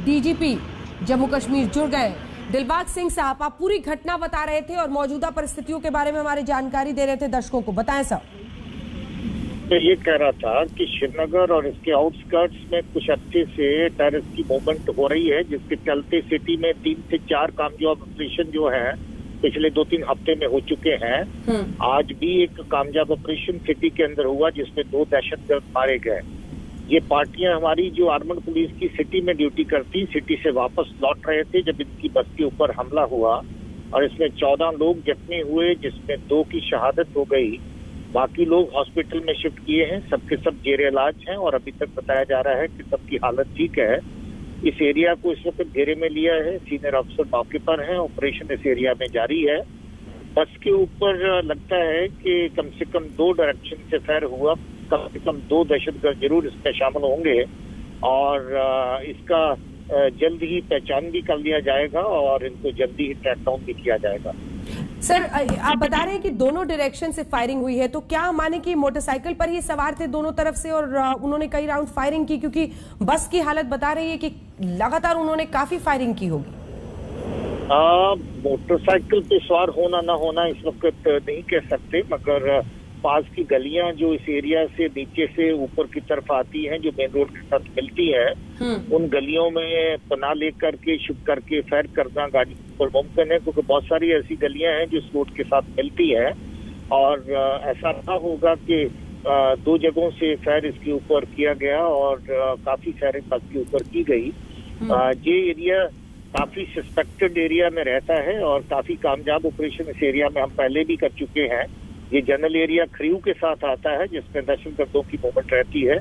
DGP Jammu Kashmir जुड़ गए। दिलबाग सिंह साहब, आप पूरी घटना बता रहे थे और मौजूदा परिस्थितियों के बारे में हमारी जानकारी दे रहे थे दर्शकों को। बताएं सर। मैं ये कह रहा था कि श्रीनगर और इसके आउटस्कर्ट्स में कुछ अच्छे से टेररिस्ट की मूवमेंट हो रही है, जिसके चलते सिटी में 3 से 4 कामयाब ऑपरेशन जो है पिछले 2-3 हफ्ते में हो चुके हैं। आज भी एक कामयाब ऑपरेशन सिटी के अंदर हुआ जिसमें 2 दहशतगर्द मारे गए। ये पार्टियां हमारी जो आर्मड पुलिस की सिटी में ड्यूटी करती, सिटी से वापस लौट रहे थे जब इनकी बस के ऊपर हमला हुआ और इसमें 14 लोग जख्मी हुए, जिसमें 2 की शहादत हो गई। बाकी लोग हॉस्पिटल में शिफ्ट किए हैं, सबके सब जेर इलाज हैं और अभी तक बताया जा रहा है कि सबकी हालत ठीक है। इस एरिया को इस वक्त घेरे में लिया है, सीनियर अफसर मौके पर हैं, ऑपरेशन इस एरिया में जारी है। बस के ऊपर लगता है कि कम से कम 2 डायरेक्शन से फायर हुआ, कम से कम 2 दहशतगर्द जरूर इसमें शामिल होंगे और इसका जल्द ही पहचान भी कर लिया जाएगा और इनको जल्दी ही ट्रैक डाउन भी किया जाएगा। सर, आप बता रहे हैं कि दोनों डायरेक्शन से फायरिंग हुई है, तो क्या माने कि मोटरसाइकिल पर ही सवार थे दोनों तरफ से और उन्होंने कई राउंड फायरिंग की? क्योंकि बस की हालत बता रही है कि लगातार उन्होंने काफी फायरिंग की होगी। मोटरसाइकिल पे सवार होना ना होना इस वक्त नहीं कह सकते, मगर पास की गलियां जो इस एरिया से नीचे से ऊपर की तरफ आती हैं, जो मेन रोड के साथ मिलती है, उन गलियों में पनाह लेकर के शिफ्ट करके फायर करना गाड़ी पर मुमकिन है, क्योंकि बहुत सारी ऐसी गलियां हैं जो इस रोड के साथ मिलती है और ऐसा ना होगा कि 2 जगहों से फायर इसके ऊपर किया गया और काफी फायरिंग बस के ऊपर की गई। ये एरिया काफी सस्पेक्टेड एरिया में रहता है और काफी कामयाब ऑपरेशन इस एरिया में हम पहले भी कर चुके हैं। ये जनरल एरिया खरीव के साथ आता है जिसमें दहशतगर्दों की मूवमेंट रहती है।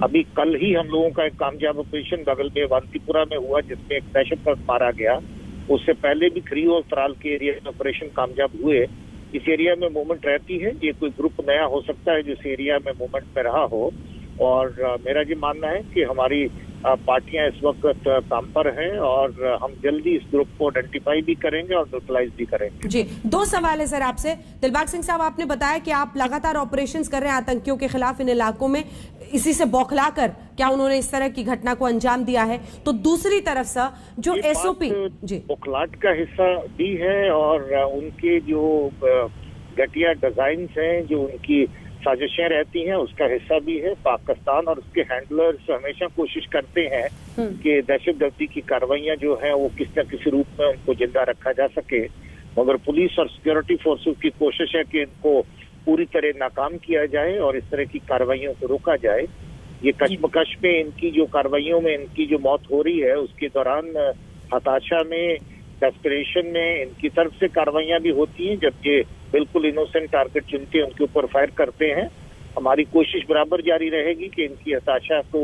अभी कल ही हम लोगों का एक कामयाब ऑपरेशन बगल में वांतीपुरा में हुआ जिसमें एक दहशतगर्द मारा गया। उससे पहले भी खरीव और त्राल के एरिया में ऑपरेशन कामयाब हुए। इस एरिया में मूवमेंट रहती है। ये कोई ग्रुप नया हो सकता है जिस एरिया में मूवमेंट में रहा हो और मेरा ये मानना है कि हमारी पार्टियां इस वक्त काम पर हैं और हम जल्दी इस ग्रुप को आइडेंटिफाई भी करेंगे और न्यूट्रलाइज भी करेंगे। जी, 2 सवाल है सर आपसे। दिलबाग सिंह साहब, आपने बताया कि आप लगातार ऑपरेशंस कर रहे हैं आतंकियों के खिलाफ इन इलाकों में, इसी से बौखलाकर क्या उन्होंने इस तरह की घटना को अंजाम दिया है? तो दूसरी तरफ से जो एसओपी जी बौखलाहट का हिस्सा भी है और उनके जो घटिया डिजाइन हैं, जो उनकी साजिशें रहती हैं, उसका हिस्सा भी है। पाकिस्तान और उसके हैंडलर्स हमेशा कोशिश करते हैं कि दहशतगर्दी की कार्रवाइयां जो हैं वो किसी न किसी रूप में उनको जिंदा रखा जा सके, मगर पुलिस और सिक्योरिटी फोर्सेस की कोशिश है कि इनको पूरी तरह नाकाम किया जाए और इस तरह की कार्रवाइयों को रोका जाए। ये कशमकश में इनकी जो कार्रवाइयों में इनकी जो मौत हो रही है उसके दौरान हताशा में, डेस्परेशन में इनकी तरफ से कार्रवाइयां भी होती हैं जब ये बिल्कुल इनोसेंट टारगेट चुनते हैं उनके ऊपर फायर करते हैं। हमारी कोशिश बराबर जारी रहेगी कि इनकी हताशा को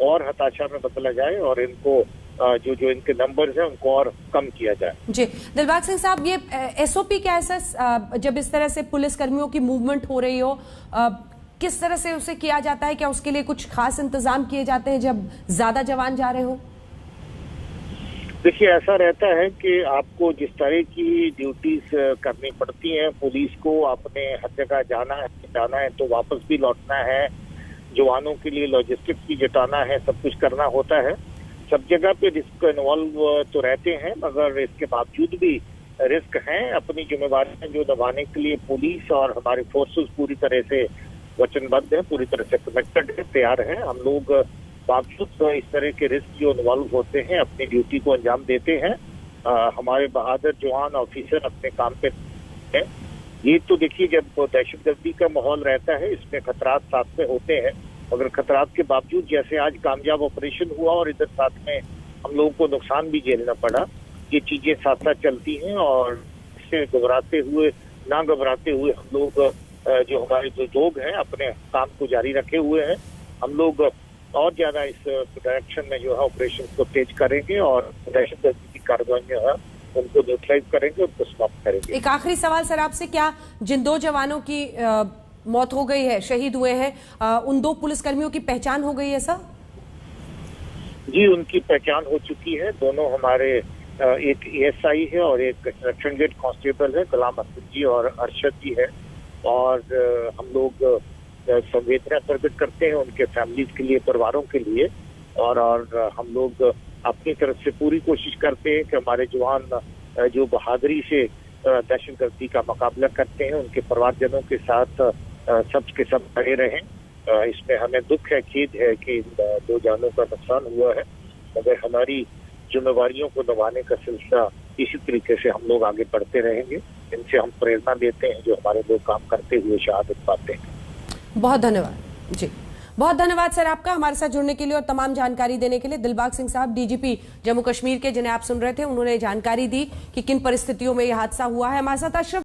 और हताशा में बदला जाए और इनको जो इनके नंबर्स हैं उनको और कम किया जाए। जी, दिलबाग सिंह साहब, ये एसओपी क्या है सर? जब इस तरह से पुलिस कर्मियों की मूवमेंट हो रही हो, किस तरह से उसे किया जाता है? क्या उसके लिए कुछ खास इंतजाम किए जाते हैं जब ज्यादा जवान जा रहे हो? देखिए, ऐसा रहता है कि आपको जिस तरह की ड्यूटीज करनी पड़ती हैं, पुलिस को अपने हर जगह जाना है तो वापस भी लौटना है, जवानों के लिए लॉजिस्टिक्स भी जुटाना है, सब कुछ करना होता है। सब जगह पे रिस्क इन्वॉल्व तो रहते हैं, मगर इसके बावजूद भी रिस्क हैं। अपनी जिम्मेदारियां जो निभाने के लिए पुलिस और हमारे फोर्सेस पूरी तरह से वचनबद्ध हैं, पूरी तरह से कनेक्टेड है, तैयार हैं। हम लोग बावजूद इस तरह के रिस्क जो इन्वॉल्व होते हैं अपनी ड्यूटी को अंजाम देते हैं। हमारे बहादुर जवान ऑफिसर अपने काम पे हैं। ये तो देखिए, जब दहशतगर्दी का माहौल रहता है इसमें खतरात साथ में होते हैं, मगर खतरात के बावजूद जैसे आज कामयाब ऑपरेशन हुआ और इधर साथ में हम लोगों को नुकसान भी झेलना पड़ा, ये चीजें साथ साथ चलती हैं और इससे ना घबराते हुए हम लोग जो हमारे जो लोग हैं अपने काम को जारी रखे हुए हैं। हम लोग और ज्यादा इस डायरेक्शन में जो है ऑपरेशन को तेज करेंगे और दहशतगर्दी की कार्रवाइयां है उनको न्यूट्रलाइज करेंगे, उनको समाप्त करेंगे। एक आखिरी सवाल सर आपसे, क्या जिन 2 जवानों की मौत हो गई है, शहीद हुए हैं, उन 2 पुलिसकर्मियों की पहचान हो गई है सर? जी, उनकी पहचान हो चुकी है। दोनों हमारे एक एएसआई है और एक इंस्ट्रक्शन गेट कांस्टेबल है, गुलाम हसन जी और अरशद जी है। और हम लोग संवेदना प्रकट करते हैं उनके फैमिलीज के लिए, परिवारों के लिए, और हम लोग अपनी तरफ से पूरी कोशिश करते हैं कि हमारे जवान जो बहादुरी से दहशतगर्दी का मुकाबला करते हैं, उनके परिवारजनों के साथ सब के सब खड़े रहें। इसमें हमें दुख है, खेद है कि इन 2 जानों का नुकसान हुआ है, मगर हमारी जिम्मेवारियों को निभाने का सिलसिला इसी तरीके से हम लोग आगे बढ़ते रहेंगे। इनसे हम प्रेरणा लेते हैं जो हमारे लोग काम करते हुए शहादत पाते हैं। बहुत धन्यवाद जी, बहुत धन्यवाद सर आपका हमारे साथ जुड़ने के लिए और तमाम जानकारी देने के लिए। दिलबाग सिंह साहब डीजीपी जम्मू कश्मीर के, जिन्हें आप सुन रहे थे, उन्होंने जानकारी दी कि किन परिस्थितियों में यह हादसा हुआ है। हमारे साथ अशरफ